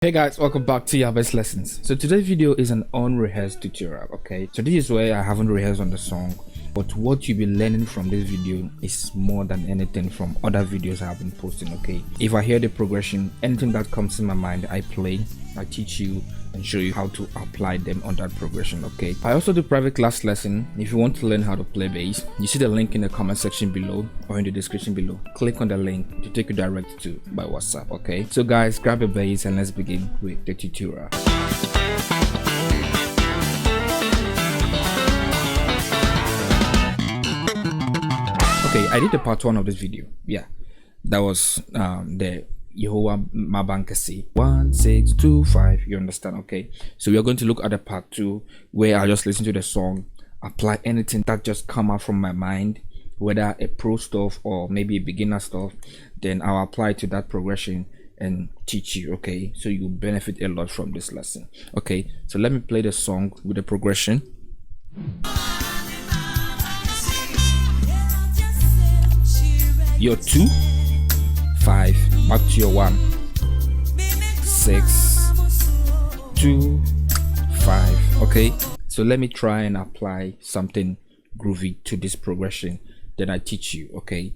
Hey guys, welcome back to your best lessons. So today's video is an unrehearsed tutorial. Okay, so this is where I haven't rehearsed on the song, but what you'll be learning from this video is more than anything from other videos I have been posting. Okay, if I hear the progression, anything that comes in my mind, I play, I teach you and show you how to apply them on that progression. Okay, I also do private class lesson. If you want to learn how to play bass, you see the link in the comment section below or in the description below. Click on the link to take you direct to my WhatsApp. Okay, so guys, grab a bass and let's begin with the tutorial. Okay, I did the part 1 of this video. Yeah, that was the Yehovah Mabankasi 1 6 2 5. You understand? Okay, so we are going to look at the part 2 where I just listen to the song, apply anything that just come out from my mind, whether a pro stuff or maybe a beginner stuff, then I'll apply to that progression and teach you. Okay, so you benefit a lot from this lesson. Okay, so let me play the song with the progression. Your 2 5, back to your 1 6 2 5. Okay, so let me try and apply something groovy to this progression, then I teach you. Okay,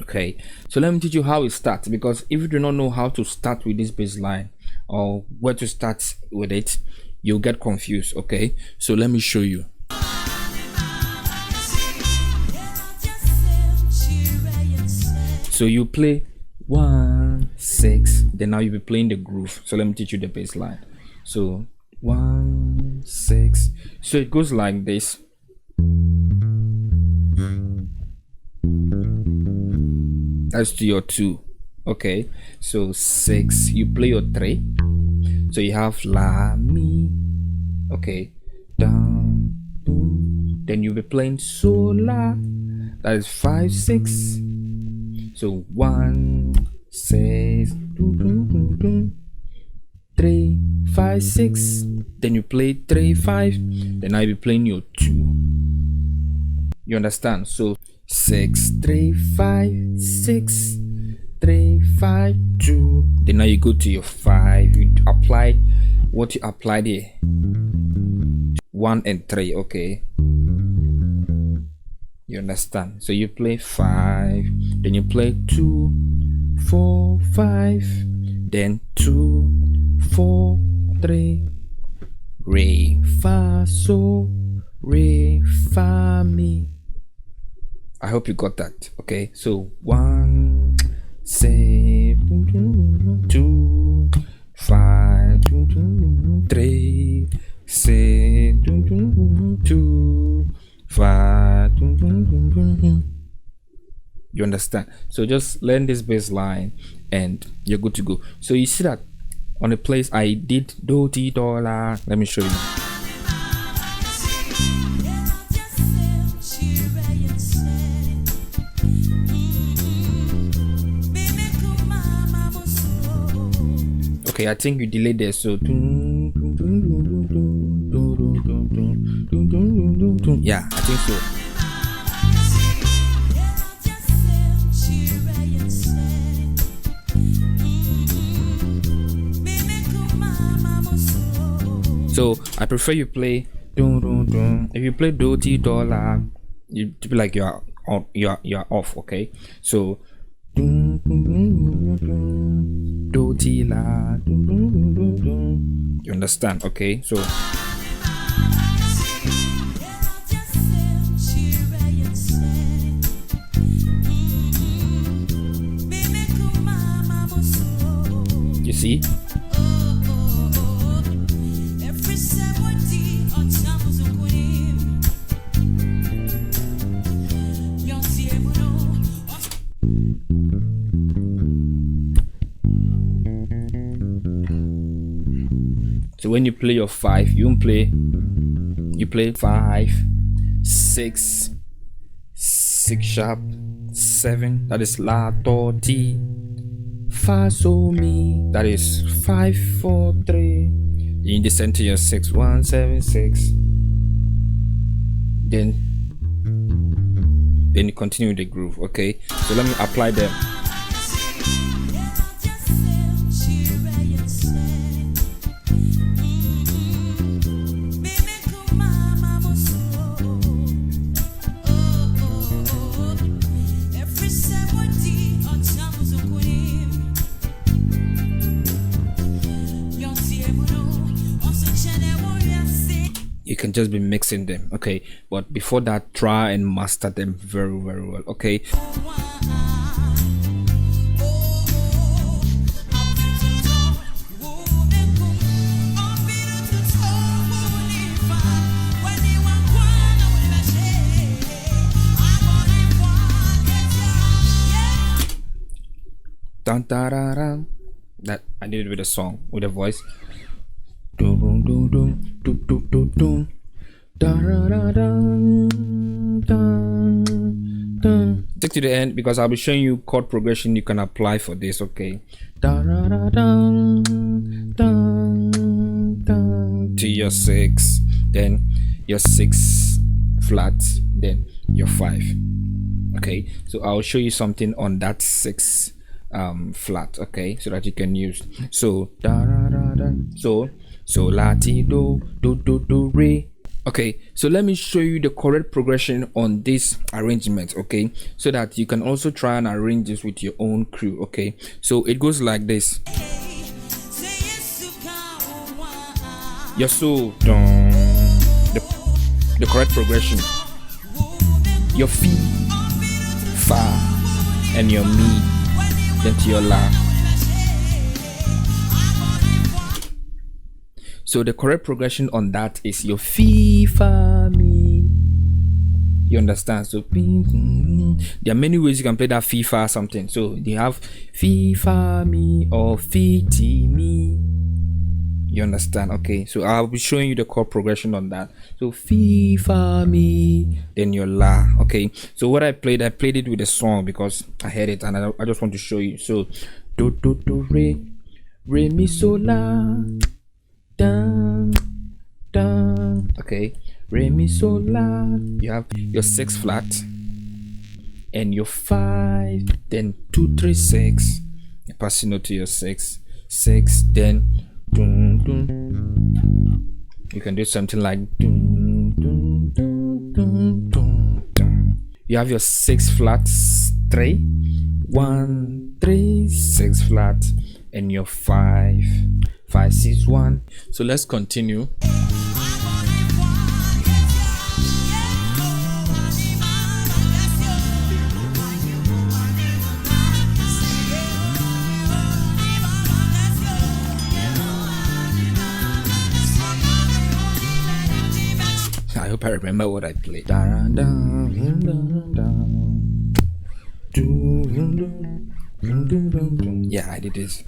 okay, so let me teach you how it starts, because if you do not know how to start with this bass line or where to start with it, you'll get confused. Okay, so let me show you. So you play 1 6, then now you'll be playing the groove. So let me teach you the bass line. So 1 6, so it goes like this. That's to your 2. Okay, so 6, you play your 3, so you have la mi. Okay, down, then you'll be playing so la, that is 5 6. So 1 6 3 5 6, then you play 3 5, then I'll be playing your 2. You understand? So 6 3 5 6 3 5 2, then now you go to your 5, you apply what you applied here, 1 and 3. Okay, you understand? So you play 5, then you play 2 4 5, then 2 4 3, re fa so re fa mi. I hope you got that. Okay, so 1 6 2 5 3 6 2 5. You understand? So just learn this bass line and you're good to go. So you see that on the place I did do ti do la. Let me show you. Okay, I think you delayed there, so yeah, I think so. So I prefer you play if you play do ti do la, you to be like you're off. Okay, so do ti la, you understand? Okay, so you see. So when you play your 5, you play 5, 6, 6 sharp, 7, that is La, Do, Ti, Fa, So, Mi, that is 5, 4, 3. You descend to your 6, 1, 7, 6. Then you continue the groove. Okay, so let me apply them. You can just be mixing them, okay, but before that, try and master them very well. Okay, dun, dun, dun, dun. That I did it with a song, with a voice. Stick to the end because I'll be showing you chord progression you can apply for this. Okay, to your 6, then your 6 flat, then your 5. Okay, so I'll show you something on that 6 flat, okay, so that you can use. So so La, Ti, Do, Re. Okay, so let me show you the correct progression on this arrangement, okay, so that you can also try and arrange this with your own crew. Okay, so it goes like this. Your so the correct progression, your Fi, Fa, and your Mi, then to your La. So the correct progression on that is your Fi, Fa, Mi. You understand? So there are many ways you can play that Fi, Fa something. So they have Fi, Fa, Mi, or Fi, Ti, Mi. You understand? Okay, so I'll be showing you the chord progression on that. So Fi, Fa, Mi, then your La. Okay, so what I played it with a song because I heard it and I just want to show you. So Do, Re, Mi, So, La, dun, dun. Okay, Re, Mi, So, La. You have your 6 flat and your 5, then 2, 3, 6. You pass it to your 6, 6, then dun, dun. You can do something like dun, dun, dun, dun, dun, dun. You have your 6 flats, 3, 1, 3, 6 flat, and your 5, 5, 6, 1. So let's continue. I hope I remember what I played. Yeah, I did this.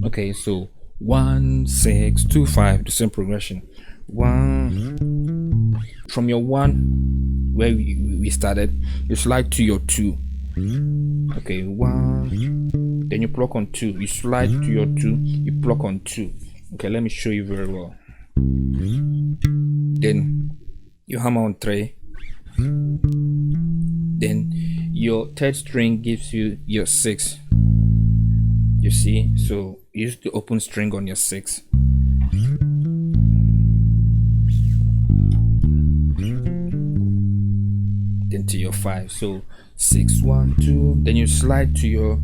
Okay, so 1, 6, 2, 5, the same progression. 1 from your 1 where we started, you slide to your 2. Okay, 1, then you pluck on 2, you slide to your 2, you pluck on 2. Okay, let me show you very well. Then you hammer on 3, then your 3rd string gives you your 6. You see, so use the open string on your 6. Then to your 5. So 6, 1, 2. Then you slide to your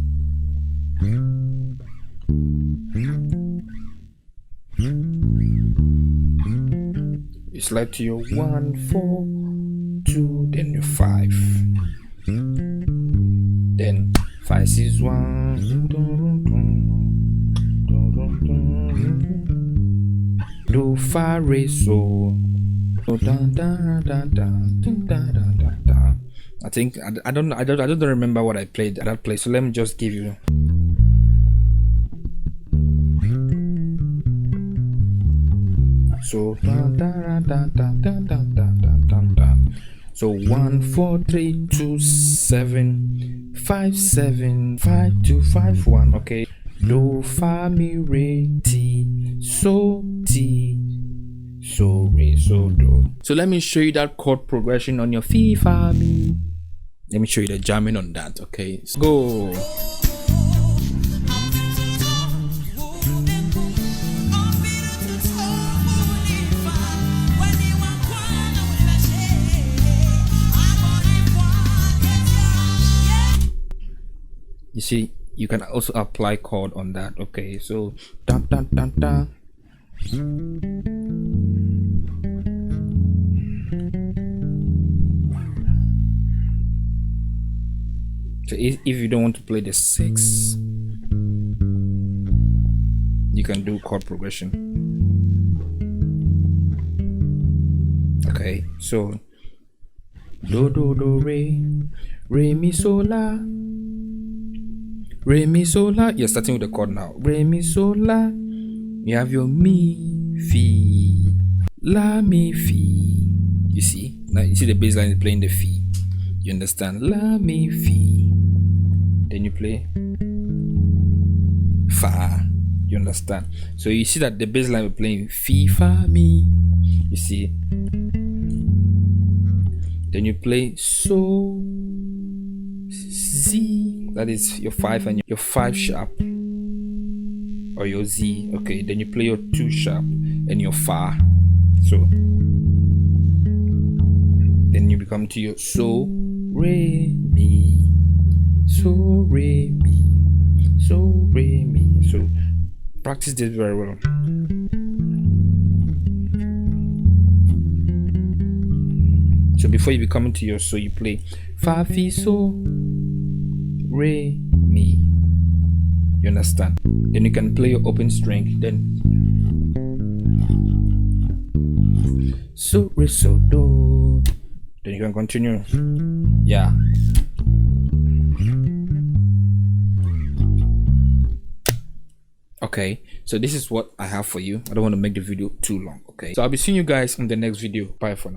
slide to your 1, 4, 2, then your 5. Then 5, 6, 1. Do, Fa, Re, So. I think I don't remember what I played at that place. So let me just give you. So so 1 4 3 2 7 5 7 5 2 5 1. Okay, do fa mi re ti so re so do. So let me show you that chord progression on your fi fa mi. Let me show you the jamming on that. Okay, so go. You see, you can also apply chord on that. Okay, so dun, dun, dun, dun. So if you don't want to play the 6, you can do chord progression. Okay, so do do do re mi so la. Re mi so la. You're starting with the chord now. Re mi so la. You have your mi fi la mi fi. You see now. You see the bass line is playing the fi. You understand? La mi fi. Then you play fa. You understand? So you see that the bass line is playing fi fa mi. You see. Then you play so Z. That is your 5 and your 5 sharp, or your Z. Okay, then you play your 2 sharp and your fa. So then you become to your so re mi, so re mi, so re mi. So practice this very well. So before you become into your so, you play fa fi so re mi. You understand? Then you can play your open string. Then so re so do. Then you can continue. Yeah. Okay, so this is what I have for you. I don't want to make the video too long. Okay, so I'll be seeing you guys in the next video. Bye for now.